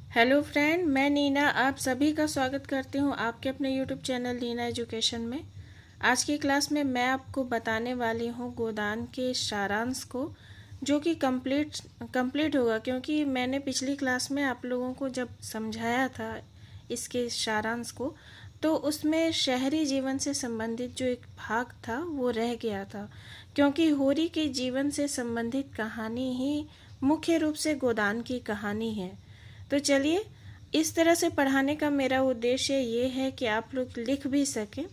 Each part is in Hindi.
हेलो फ्रेंड, मैं नीना आप सभी का स्वागत करती हूँ आपके अपने यूट्यूब चैनल नीना एजुकेशन में। आज की क्लास में मैं आपको बताने वाली हूँ गोदान के सारांश को, जो कि कंप्लीट होगा, क्योंकि मैंने पिछली क्लास में आप लोगों को जब समझाया था इसके सारांश को, तो उसमें शहरी जीवन से संबंधित जो एक भाग था वो रह गया था, क्योंकि होरी के जीवन से संबंधित कहानी ही मुख्य रूप से गोदान की कहानी है। तो चलिए, इस तरह से पढ़ाने का मेरा उद्देश्य ये है कि आप लोग लिख भी सकें।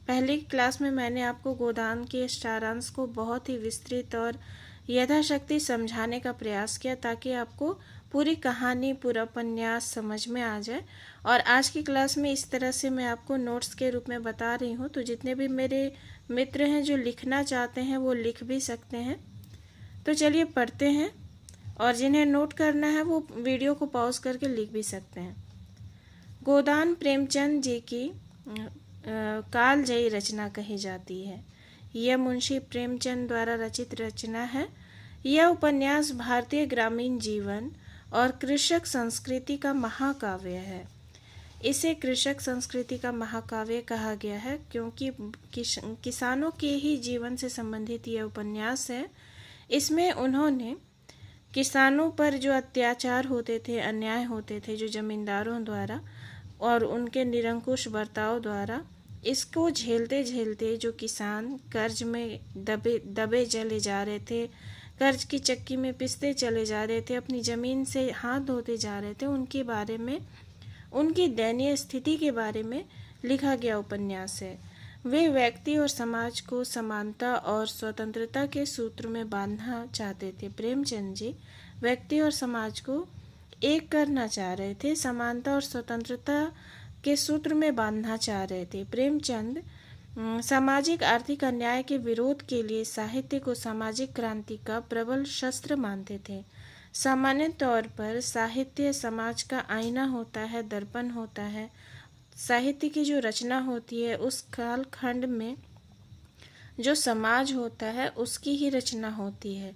पहली क्लास में मैंने आपको गोदान के सारांश को बहुत ही विस्तृत और यथाशक्ति समझाने का प्रयास किया, ताकि आपको पूरी कहानी, पूरा उपन्यास समझ में आ जाए। और आज की क्लास में इस तरह से मैं आपको नोट्स के रूप में बता रही हूँ, तो जितने भी मेरे मित्र हैं जो लिखना चाहते हैं वो लिख भी सकते हैं। तो चलिए पढ़ते हैं, और जिन्हें नोट करना है वो वीडियो को पॉज करके लिख भी सकते हैं। गोदान प्रेमचंद जी की कालजयी रचना कही जाती है। यह मुंशी प्रेमचंद द्वारा रचित रचना है। यह उपन्यास भारतीय ग्रामीण जीवन और कृषक संस्कृति का महाकाव्य है। इसे कृषक संस्कृति का महाकाव्य कहा गया है क्योंकि किसानों के ही जीवन से संबंधित यह उपन्यास है। इसमें उन्होंने किसानों पर जो अत्याचार होते थे, अन्याय होते थे जो जमींदारों द्वारा और उनके निरंकुश बर्ताव द्वारा, इसको झेलते झेलते जो किसान कर्ज में दबे चले जा रहे थे, कर्ज की चक्की में पिसते चले जा रहे थे, अपनी ज़मीन से हाथ धोते जा रहे थे, उनके बारे में, उनकी दयनीय स्थिति के बारे में लिखा गया उपन्यास है। वे व्यक्ति और समाज को समानता और स्वतंत्रता के सूत्र में बांधना चाहते थे। प्रेमचंद जी व्यक्ति और समाज को एक करना चाह रहे थे, समानता और स्वतंत्रता के सूत्र में बांधना चाह रहे थे। प्रेमचंद सामाजिक आर्थिक अन्याय के विरोध के लिए साहित्य को सामाजिक क्रांति का प्रबल शस्त्र मानते थे। सामान्य तौर पर साहित्य समाज का आईना होता है, दर्पण होता है। साहित्य की जो रचना होती है उस कालखंड में जो समाज होता है उसकी ही रचना होती है,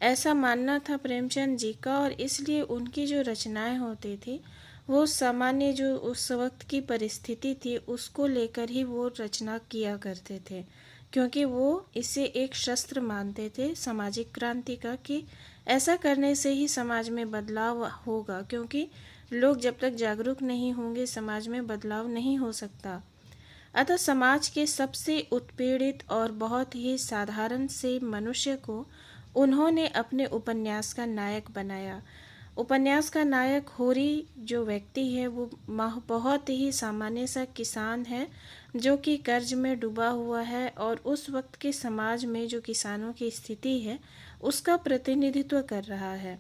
ऐसा मानना था प्रेमचंद जी का। और इसलिए उनकी जो रचनाएं होती थी वो सामान्य जो उस वक्त की परिस्थिति थी उसको लेकर ही वो रचना किया करते थे, क्योंकि वो इसे एक शस्त्र मानते थे सामाजिक क्रांति का, कि ऐसा करने से ही समाज में बदलाव होगा, क्योंकि लोग जब तक जागरूक नहीं होंगे समाज में बदलाव नहीं हो सकता। अतः समाज के सबसे उत्पीड़ित और बहुत ही साधारण से मनुष्य को उन्होंने अपने उपन्यास का नायक बनाया। उपन्यास का नायक होरी जो व्यक्ति है वो बहुत ही सामान्य सा किसान है, जो कि कर्ज में डूबा हुआ है, और उस वक्त के समाज में जो किसानों की स्थिति है उसका प्रतिनिधित्व कर रहा है।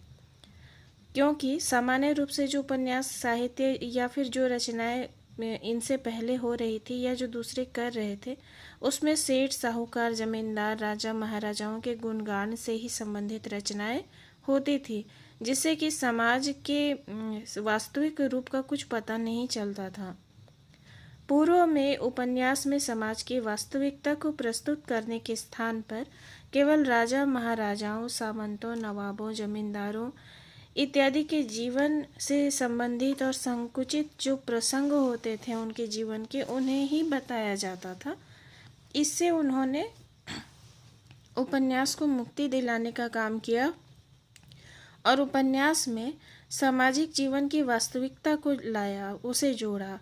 क्योंकि सामान्य रूप से जो उपन्यास साहित्य या फिर जो रचनाएं इनसे पहले हो रही थी या जो दूसरे कर रहे थे, उसमें सेठ, साहूकार, जमींदार, राजा महाराजाओं के गुणगान से ही संबंधित रचनाएं होती थी, जिससे कि समाज के वास्तविक रूप का कुछ पता नहीं चलता था। पूर्व में उपन्यास में समाज की वास्तविकता को प्रस्तुत करने के स्थान पर केवल राजा महाराजाओं, सामंतों, नवाबों, जमींदारों इत्यादि के जीवन से संबंधित और संकुचित जो प्रसंग होते थे उनके जीवन के, उन्हें ही बताया जाता था। इससे उन्होंने उपन्यास को मुक्ति दिलाने का काम किया और उपन्यास में सामाजिक जीवन की वास्तविकता को लाया, उसे जोड़ा।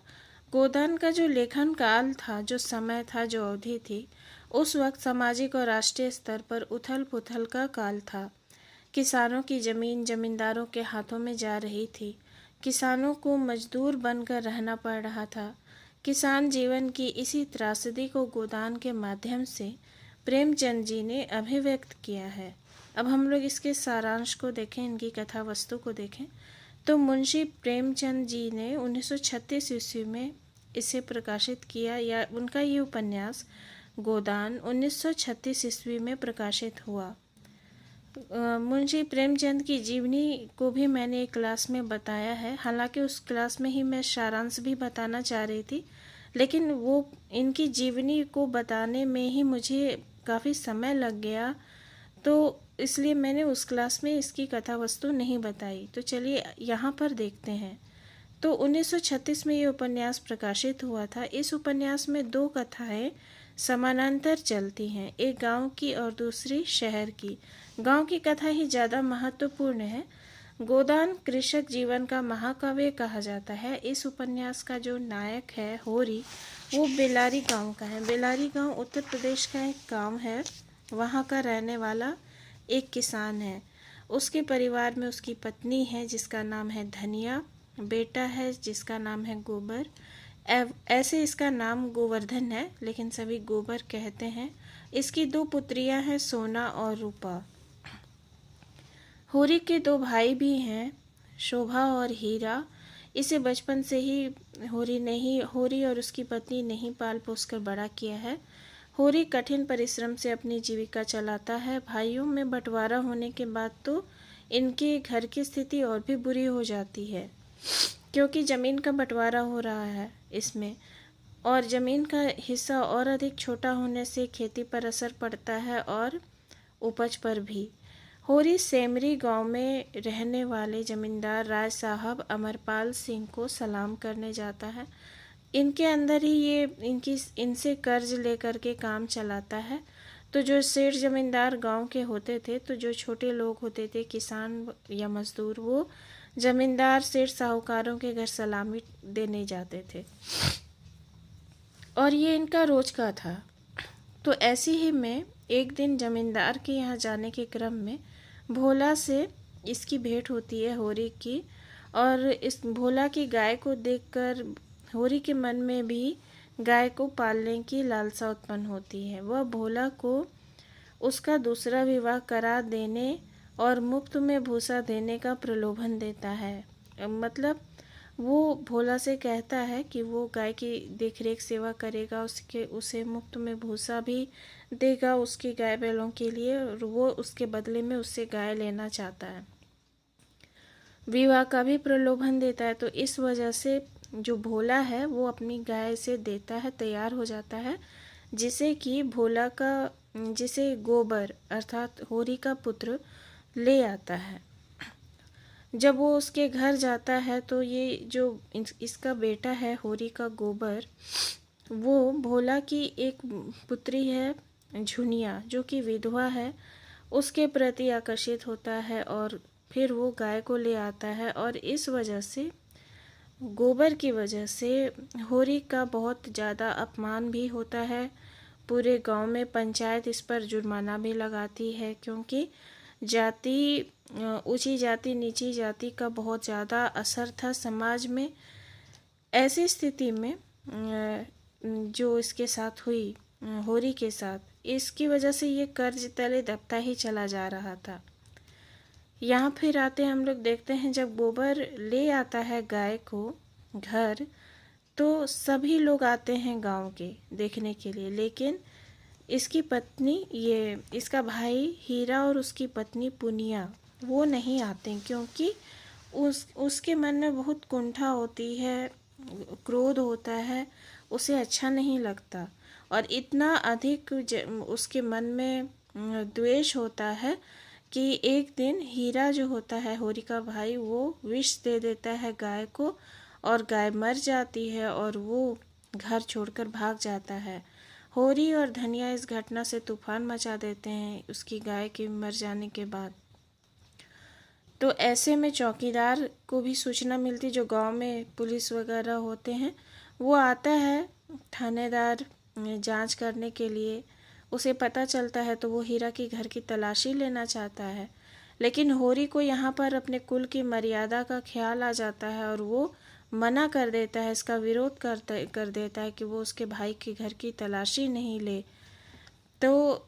गोदान का जो लेखन काल था, जो समय था, जो अवधि थी, उस वक्त सामाजिक और राष्ट्रीय स्तर पर उथल पुथल का काल था। किसानों की जमीन जमींदारों के हाथों में जा रही थी। किसानों को मजदूर बनकर रहना पड़ रहा था। किसान जीवन की इसी त्रासदी को गोदान के माध्यम से प्रेमचंद जी ने अभिव्यक्त किया है। अब हम लोग इसके सारांश को देखें, इनकी कथा वस्तु को देखें, तो मुंशी प्रेमचंद जी ने 1936 ईस्वी में इसे प्रकाशित किया, या उनका ये उपन्यास गोदान 1936 ईस्वी में प्रकाशित हुआ। मुंशी प्रेमचंद की जीवनी को भी मैंने एक क्लास में बताया है, हालांकि उस क्लास में ही मैं सारांश भी बताना चाह रही थी, लेकिन वो इनकी जीवनी को बताने में ही मुझे काफ़ी समय लग गया, तो इसलिए मैंने उस क्लास में इसकी कथा वस्तु नहीं बताई। तो चलिए यहाँ पर देखते हैं। तो 1936 में ये उपन्यास प्रकाशित हुआ था। इस उपन्यास में दो कथाएं समानांतर चलती हैं, एक गांव की और दूसरी शहर की। गांव की कथा ही ज़्यादा महत्वपूर्ण है। गोदान कृषक जीवन का महाकाव्य कहा जाता है। इस उपन्यास का जो नायक है होरी, वो बेलारी गांव का है। बेलारी गांव उत्तर प्रदेश का एक गांव है। वहाँ का रहने वाला एक किसान है। उसके परिवार में उसकी पत्नी है जिसका नाम है धनिया, बेटा है जिसका नाम है गोबर। ऐसे इसका नाम गोवर्धन है, लेकिन सभी गोबर कहते हैं। इसकी दो पुत्रियां हैं, सोना और रूपा। होरी के दो भाई भी हैं, शोभा और हीरा। इसे बचपन से ही होरी और उसकी पत्नी ने ही पाल पोस कर बड़ा किया है। होरी कठिन परिश्रम से अपनी जीविका चलाता है। भाइयों में बंटवारा होने के बाद तो इनके घर की स्थिति और भी बुरी हो जाती है, क्योंकि ज़मीन का बंटवारा हो रहा है इसमें, और ज़मीन का हिस्सा और अधिक छोटा होने से खेती पर असर पड़ता है और उपज पर भी। होरी सेमरी गांव में रहने वाले जमींदार राय साहब अमरपाल सिंह को सलाम करने जाता है। इनके अंदर ही ये इनसे कर्ज लेकर के काम चलाता है। तो जो सेठ जमींदार गांव के होते थे, तो जो छोटे लोग होते थे, किसान या मजदूर, वो जमींदार सेठ साहूकारों के घर सलामी देने जाते थे और ये इनका रोज का था। तो ऐसे ही में एक दिन जमींदार के यहाँ जाने के क्रम में भोला से इसकी भेंट होती है, होरी की। और इस भोला की गाय को देखकर होरी के मन में भी गाय को पालने की लालसा उत्पन्न होती है। वह भोला को उसका दूसरा विवाह करा देने और मुफ्त में भूसा देने का प्रलोभन देता है। मतलब वो भोला से कहता है कि वो गाय की देखरेख सेवा करेगा, उसे मुफ्त में भूसा भी देगा उसकी गाय बैलों के लिए, और वो उसके बदले में उससे गाय लेना चाहता है। विवाह का भी प्रलोभन देता है। तो इस वजह से जो भोला है वो अपनी गाय से देता है, तैयार हो जाता है, जिसे गोबर अर्थात होरी का पुत्र ले आता है। जब वो उसके घर जाता है तो ये जो इसका बेटा है होरी का गोबर, वो भोला की एक पुत्री है झुनिया, जो कि विधवा है, उसके प्रति आकर्षित होता है और फिर वो गाय को ले आता है। और इस वजह से, गोबर की वजह से, होरी का बहुत ज़्यादा अपमान भी होता है। पूरे गांव में पंचायत इस पर जुर्माना भी लगाती है, क्योंकि ऊंची जाति नीची जाति का बहुत ज़्यादा असर था समाज में। ऐसी स्थिति में जो इसके साथ हुई, होरी के साथ, इसकी वजह से ये कर्ज तले दबता ही चला जा रहा था। यहाँ फिर आते हम लोग देखते हैं, जब गोबर ले आता है गाय को घर, तो सभी लोग आते हैं गांव के देखने के लिए, लेकिन इसका भाई हीरा और उसकी पत्नी पुनिया वो नहीं आते, क्योंकि उसके मन में बहुत कुंठा होती है, क्रोध होता है, उसे अच्छा नहीं लगता और इतना अधिक उसके मन में द्वेष होता है कि एक दिन हीरा जो होता है होरी का भाई, वो विष दे देता है गाय को और गाय मर जाती है और वो घर छोड़कर भाग जाता है। होरी और धनिया इस घटना से तूफान मचा देते हैं उसकी गाय के मर जाने के बाद। तो ऐसे में चौकीदार को भी सूचना मिलती, जो गांव में पुलिस वगैरह होते हैं, वो आता है थानेदार जांच करने के लिए। उसे पता चलता है तो वो हीरा के घर की तलाशी लेना चाहता है, लेकिन होरी को यहाँ पर अपने कुल की मर्यादा का ख्याल आ जाता है और वो मना कर देता है, इसका विरोध कर देता है कि वो उसके भाई के घर की तलाशी नहीं ले। तो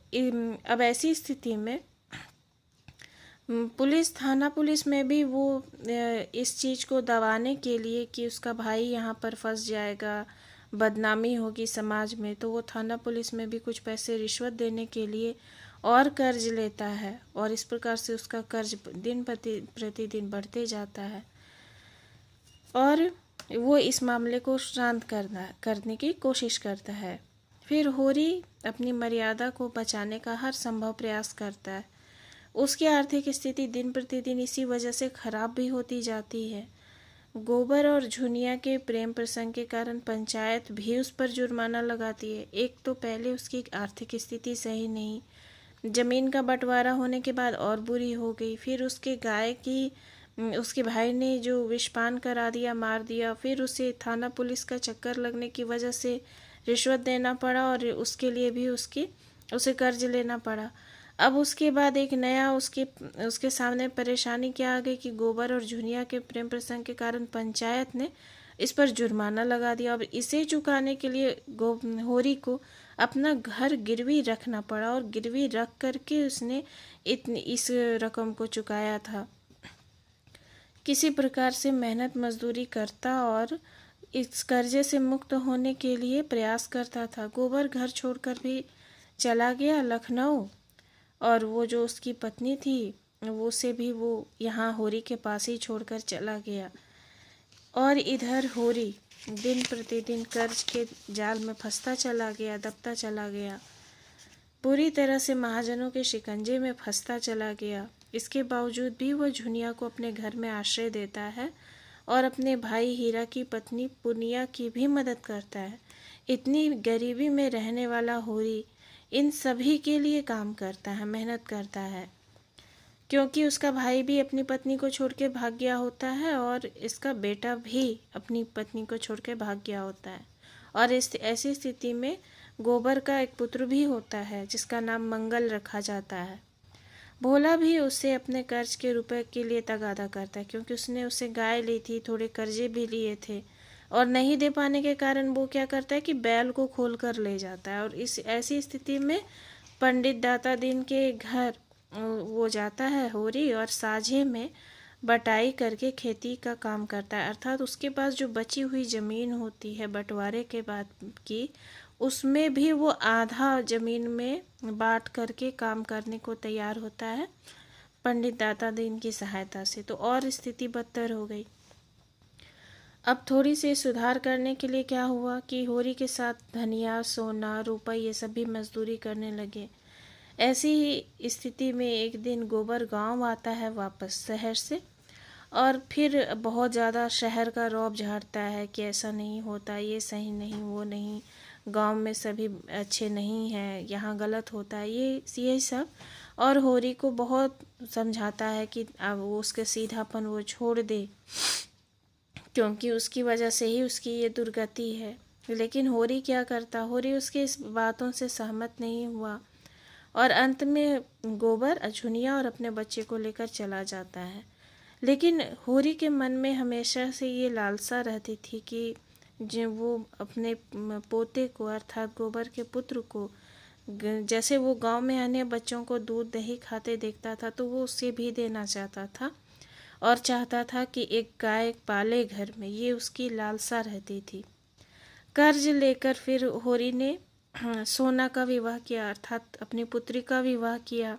अब ऐसी स्थिति में थाना पुलिस में भी वो इस चीज़ को दबाने के लिए कि उसका भाई यहाँ पर फंस जाएगा, बदनामी होगी समाज में, तो वो थाना पुलिस में भी कुछ पैसे रिश्वत देने के लिए और कर्ज लेता है और इस प्रकार से उसका कर्ज दिन प्रतिदिन बढ़ते जाता है और वो इस मामले को शांत करने की कोशिश करता है। फिर होरी अपनी मर्यादा को बचाने का हर संभव प्रयास करता है। उसकी आर्थिक स्थिति दिन प्रतिदिन इसी वजह से खराब भी होती जाती है। गोबर और झुनिया के प्रेम प्रसंग के कारण पंचायत भी उस पर जुर्माना लगाती है। एक तो पहले उसकी आर्थिक स्थिति सही नहीं, जमीन का बंटवारा होने के बाद और बुरी हो गई, फिर उसके गाय की उसके भाई ने जो विषपान करा दिया, मार दिया, फिर उसे थाना पुलिस का चक्कर लगने की वजह से रिश्वत देना पड़ा और उसके लिए भी उसे कर्ज लेना पड़ा। अब उसके बाद एक नया उसके सामने परेशानी क्या आ गई कि गोबर और झुनिया के प्रेम प्रसंग के कारण पंचायत ने इस पर जुर्माना लगा दिया। अब इसे चुकाने के लिए होरी को अपना घर गिरवी रखना पड़ा और गिरवी रख करके उसने इस रकम को चुकाया था। किसी प्रकार से मेहनत मजदूरी करता और इस कर्जे से मुक्त होने के लिए प्रयास करता था। गोबर घर छोड़कर भी चला गया लखनऊ, और वो जो उसकी पत्नी थी उसे भी वो यहाँ होरी के पास ही छोड़कर चला गया। और इधर होरी दिन प्रतिदिन कर्ज के जाल में फंसता चला गया, दबता चला गया, पूरी तरह से महाजनों के शिकंजे में फंसता चला गया। इसके बावजूद भी वह झुनिया को अपने घर में आश्रय देता है और अपने भाई हीरा की पत्नी पुनिया की भी मदद करता है। इतनी गरीबी में रहने वाला होरी इन सभी के लिए काम करता है, मेहनत करता है, क्योंकि उसका भाई भी अपनी पत्नी को छोड़ के भाग गया होता है और इसका बेटा भी अपनी पत्नी को छोड़ के भाग गया होता है। और ऐसी स्थिति में गोबर का एक पुत्र भी होता है जिसका नाम मंगल रखा जाता है। भोला भी उसे अपने कर्ज के रुपए के लिए तगादा करता है, क्योंकि उसने उसे गाय ली थी, थोड़े कर्जे भी लिए थे, और नहीं दे पाने के कारण वो क्या करता है कि बैल को खोल कर ले जाता है। और इस ऐसी स्थिति में पंडित दाता दीन के घर वो जाता है होरी और साझे में बटाई करके खेती का काम करता है। अर्थात उसके पास जो बची हुई ज़मीन होती है बंटवारे के बाद की, उसमें भी वो आधा ज़मीन में बांट करके काम करने को तैयार होता है पंडित दाता दीन की सहायता से। तो और स्थिति बदतर हो गई। अब थोड़ी सी सुधार करने के लिए क्या हुआ कि होरी के साथ धनिया, सोना, रुपये ये सब भी मजदूरी करने लगे। ऐसी ही स्थिति में एक दिन गोबर गांव आता है वापस शहर से, और फिर बहुत ज़्यादा शहर का रौब झाड़ता है कि ऐसा नहीं होता, ये सही नहीं, वो नहीं, गांव में सभी अच्छे नहीं हैं, यहाँ गलत होता है, ये सब। और होरी को बहुत समझाता है कि अब वो उसके सीधापन वो छोड़ दे, क्योंकि उसकी वजह से ही उसकी ये दुर्गति है। लेकिन होरी क्या करता, होरी उसके इस बातों से सहमत नहीं हुआ और अंत में गोबर झुनिया और अपने बच्चे को लेकर चला जाता है। लेकिन होरी के मन में हमेशा से ये लालसा रहती थी कि जो वो अपने पोते को अर्थात गोबर के पुत्र को, जैसे वो गांव में अन्य बच्चों को दूध दही खाते देखता था तो वो उसे भी देना चाहता था और चाहता था कि एक गाय पाले घर में, ये उसकी लालसा रहती थी। कर्ज लेकर फिर होरी ने सोना का विवाह किया, अर्थात अपनी पुत्री का विवाह किया।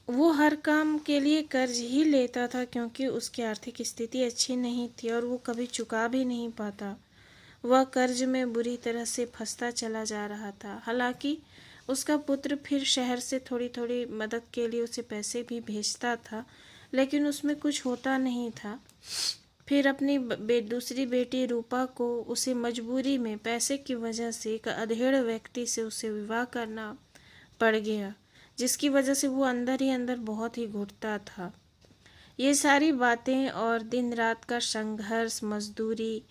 वो हर काम के लिए कर्ज ही लेता था क्योंकि उसकी आर्थिक स्थिति अच्छी नहीं थी और वो कभी चुका भी नहीं पाता। वह कर्ज में बुरी तरह से फंसता चला जा रहा था। हालांकि उसका पुत्र फिर शहर से थोड़ी थोड़ी मदद के लिए उसे पैसे भी भेजता था, लेकिन उसमें कुछ होता नहीं था। फिर अपनी दूसरी बेटी रूपा को उसे मजबूरी में पैसे की वजह से एक अधेड़ व्यक्ति से उसे विवाह करना पड़ गया, जिसकी वजह से वो अंदर ही अंदर बहुत ही घुटता था। ये सारी बातें और दिन रात का संघर्ष, मजदूरी,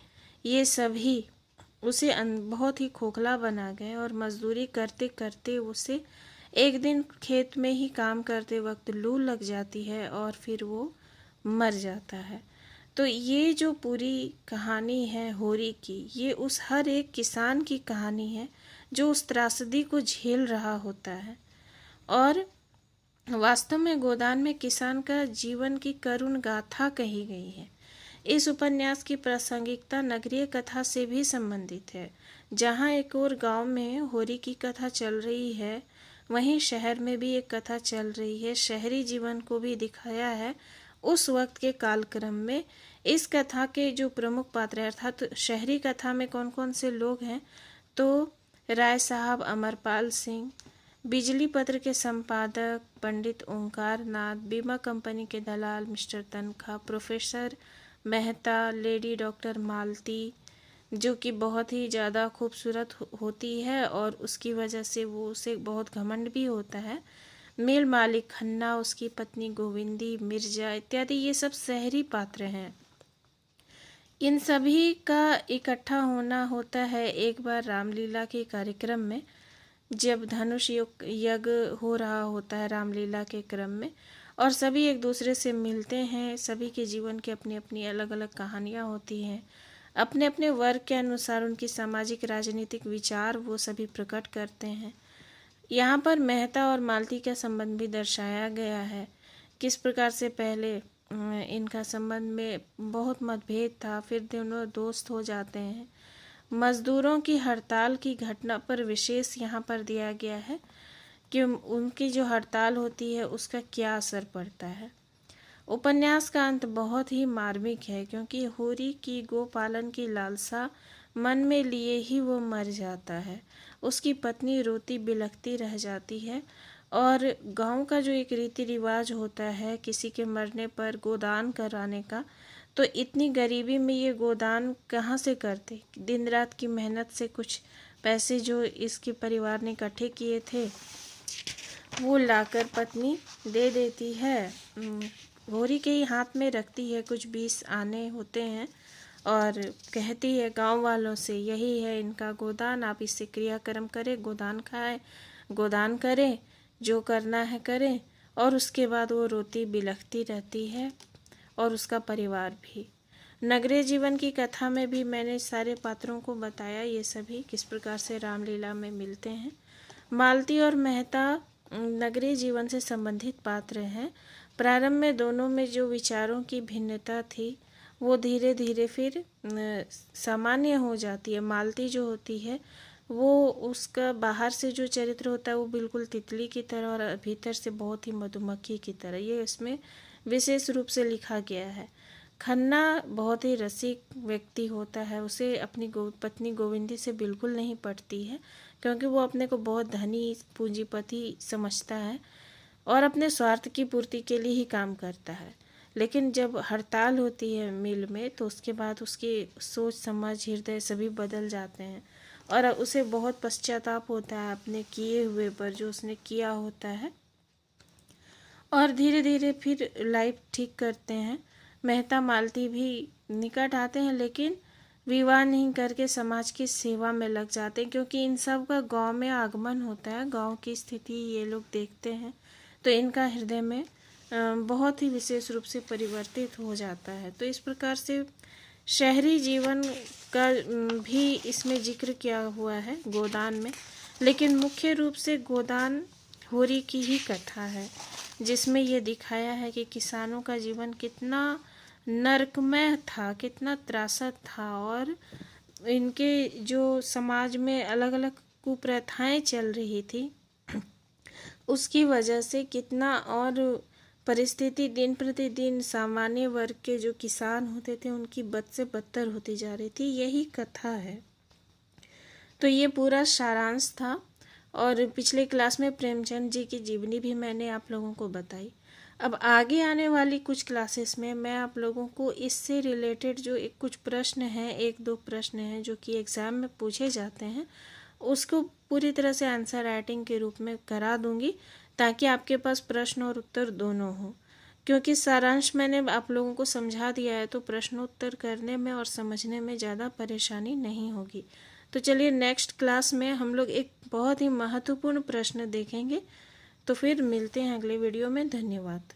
ये सभी उसे बहुत ही खोखला बना गए और मजदूरी करते करते उसे एक दिन खेत में ही काम करते वक्त लू लग जाती है और फिर वो मर जाता है। तो ये जो पूरी कहानी है होरी की, ये उस हर एक किसान की कहानी है जो उस त्रासदी को झेल रहा होता है। और वास्तव में गोदान में किसान का जीवन की करुण गाथा कही गई है। इस उपन्यास की प्रासंगिकता नगरीय कथा से भी संबंधित है। जहाँ एक और गांव में होरी की कथा चल रही है, वहीं शहर में भी एक कथा चल रही है। शहरी जीवन को भी दिखाया है उस वक्त के कालक्रम में। इस कथा के जो प्रमुख पात्र हैं, अर्थात शहरी कथा में कौन कौन से लोग हैं, तो राय साहब अमरपाल सिंह, बिजली पत्र के संपादक पंडित ओंकार नाथ, बीमा कंपनी के दलाल मिस्टर तनखा, प्रोफेसर मेहता, लेडी डॉक्टर मालती, जो कि बहुत ही ज़्यादा खूबसूरत होती है और उसकी वजह से वो उसे बहुत घमंड भी होता है। मील मालिक खन्ना, उसकी पत्नी गोविंदी, मिर्जा इत्यादि, ये सब शहरी पात्र हैं। इन सभी का इकट्ठा होना होता है एक बार रामलीला के कार्यक्रम में, जब धनुष यज्ञ हो रहा होता है रामलीला के क्रम में, और सभी एक दूसरे से मिलते हैं। सभी के जीवन की अपनी अपनी अलग अलग कहानियाँ होती हैं। अपने अपने वर्ग के अनुसार उनकी सामाजिक राजनीतिक विचार वो सभी प्रकट करते हैं। यहाँ पर मेहता और मालती का संबंध भी दर्शाया गया है, किस प्रकार से पहले इनका संबंध में बहुत मतभेद था, फिर दोनों दोस्त हो जाते हैं। मजदूरों की हड़ताल की घटना पर विशेष यहाँ पर दिया गया है कि उनकी जो हड़ताल होती है उसका क्या असर पड़ता है। उपन्यास का अंत बहुत ही मार्मिक है, क्योंकि होरी की गोपालन की लालसा मन में लिए ही वो मर जाता है। उसकी पत्नी रोती बिलखती रह जाती है, और गांव का जो एक रीति रिवाज होता है किसी के मरने पर गोदान कराने का, तो इतनी गरीबी में ये गोदान कहाँ से करते। दिन रात की मेहनत से कुछ पैसे जो इसके परिवार ने इकट्ठे किए थे वो लाकर पत्नी दे देती है। होरी के ही हाथ में रखती है, कुछ 20 आने होते हैं, और कहती है गांव वालों से, यही है इनका गोदान, आप इससे क्रियाक्रम करें, गोदान खाएं, गोदान करें, जो करना है करें। और उसके बाद वो रोती बिलखती रहती है, और उसका परिवार भी। नगरीय जीवन की कथा में भी मैंने सारे पात्रों को बताया, ये सभी किस प्रकार से रामलीला में मिलते हैं। मालती और मेहता नगरीय जीवन से संबंधित पात्र हैं। प्रारंभ में दोनों में जो विचारों की भिन्नता थी वो धीरे धीरे फिर सामान्य हो जाती है। मालती जो होती है वो, उसका बाहर से जो चरित्र होता है वो बिल्कुल तितली की तरह, और भीतर से बहुत ही मधुमक्खी की तरह, ये इसमें विशेष रूप से लिखा गया है। खन्ना बहुत ही रसिक व्यक्ति होता है, उसे अपनी पत्नी गोविंदी से बिल्कुल नहीं पटती है, क्योंकि वो अपने को बहुत धनी पूंजीपति समझता है और अपने स्वार्थ की पूर्ति के लिए ही काम करता है। लेकिन जब हड़ताल होती है मिल में, तो उसके बाद उसकी सोच समझ हृदय सभी बदल जाते हैं, और उसे बहुत पश्चाताप होता है अपने किए हुए पर, जो उसने किया होता है, और धीरे धीरे फिर लाइफ ठीक करते हैं। मेहता मालती भी निकट आते हैं, लेकिन विवाह नहीं करके समाज की सेवा में लग जाते हैं, क्योंकि इन सब का गांव में आगमन होता है, गांव की स्थिति ये लोग देखते हैं, तो इनका हृदय में बहुत ही विशेष रूप से परिवर्तित हो जाता है। तो इस प्रकार से शहरी जीवन का भी इसमें जिक्र किया हुआ है गोदान में, लेकिन मुख्य रूप से गोदान होरी की ही कथा है, जिसमें ये दिखाया है कि किसानों का जीवन कितना नरकमय था, कितना त्रासद था, और इनके जो समाज में अलग अलग कुप्रथाएं चल रही थी उसकी वजह से कितना और परिस्थिति दिन प्रतिदिन सामान्य वर्ग के जो किसान होते थे उनकी बद से बदतर होती जा रही थी, यही कथा है। तो ये पूरा सारांश था, और पिछले क्लास में प्रेमचंद जी की जीवनी भी मैंने आप लोगों को बताई। अब आगे आने वाली कुछ क्लासेस में मैं आप लोगों को इससे रिलेटेड जो कुछ प्रश्न हैं, 1-2 प्रश्न हैं जो कि एग्ज़ाम में पूछे जाते हैं, उसको पूरी तरह से आंसर राइटिंग के रूप में करा दूंगी, ताकि आपके पास प्रश्न और उत्तर दोनों हो। क्योंकि सारांश मैंने आप लोगों को समझा दिया है, तो प्रश्नोत्तर करने में और समझने में ज़्यादा परेशानी नहीं होगी। तो चलिए नेक्स्ट क्लास में हम लोग एक बहुत ही महत्वपूर्ण प्रश्न देखेंगे। तो फिर मिलते हैं अगले वीडियो में। धन्यवाद।